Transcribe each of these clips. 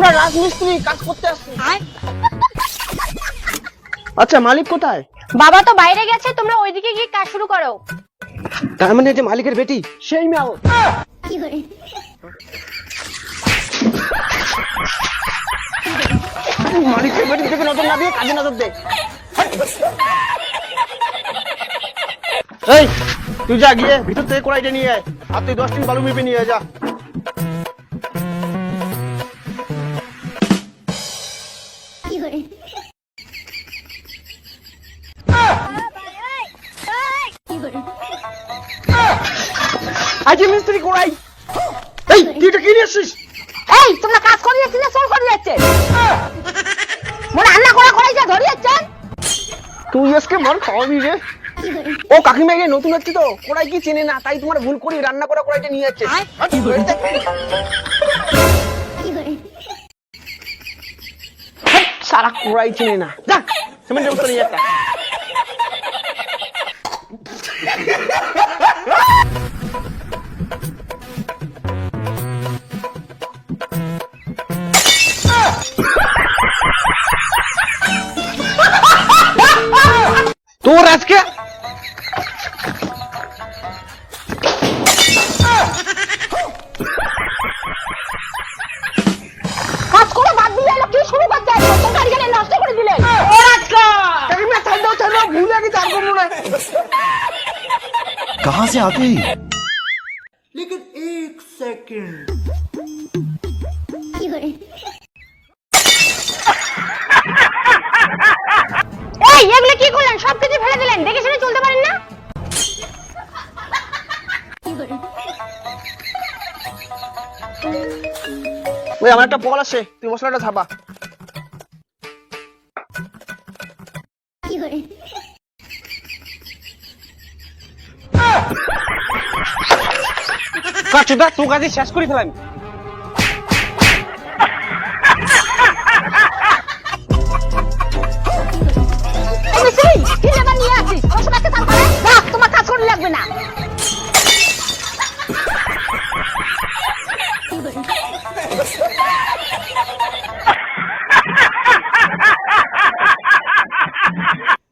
আমরা রাজমিস্ত্রি কাজ করতে আসছি। আচ্ছা মালিক কোথায়? বাবা তো বাইরে গেছে, তোমরা ওইদিকে গিয়ে কাজ শুরু করো। তার মানে যে মালিকের বেটি সেই মেয়ে। মালিকের বেটি থেকে নজর না দিয়ে কাজে নজর দে। এই তুই যা গিয়ে ভিতর থেকে কড়াইটা নিয়ে আয়, আর তুই 10 টিন বালু মেপে নিয়ে আয় যা। আজকে মিস্ত্রি কড়াই। এই তুই এটা কি নিয়ে আসছিস? এই তোমরা কাজ করে যাচ্ছ না চোর করে যাচ্ছে? মনে রান্না করা করাই যা ধরে যাচ্ছেন। তুই আজকে মার খাওয়াবি রে। ও কাকিমা গিয়ে নতুন হচ্ছে তো কড়াই কি চেনে না, তাই তোমার ভুল করি রান্না করা কড়াইটা নিয়ে যাচ্ছে। সারা কড়াই চেনে না, যা সিমেন্টের বোতল নিয়ে একটা। তোর আজকে কাজ করে বাদ দিয়ে এলো, কি শুরু করতে আসছো? তো গাড়ি গাড়ি নষ্ট করে দিলেন। ওর আজকে কাকিমা ছাড় দাও ভুলে গেছি আর করবো না। कहां से आते हैं? लेकिन एक सेकंड এই এগুলো কি করলেন? সবকিছু ফেলে দিলেন, দেখে শুনে চলতে পারেন না? ওই আমার একটা বল আছে, তুই মশলাটা ঝাপা। কাচুদা তুই কাজে শেষ করে ফেলাম। কি লেবার নিয়ে আসিস? আমার সবাইকে কাজ করে রাখ, তোমার কাজ করে লাগবে না।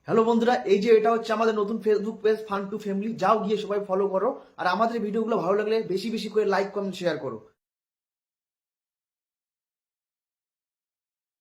হ্যালো বন্ধুরা, এই যে এটা হচ্ছে আমাদের নতুন Facebook page fun to family. যাও গিয়ে সবাই ফলো করো, আর আমাদের ভিডিওগুলো ভালো লাগলে বেশি বেশি করে লাইক কমেন্ট শেয়ার করো।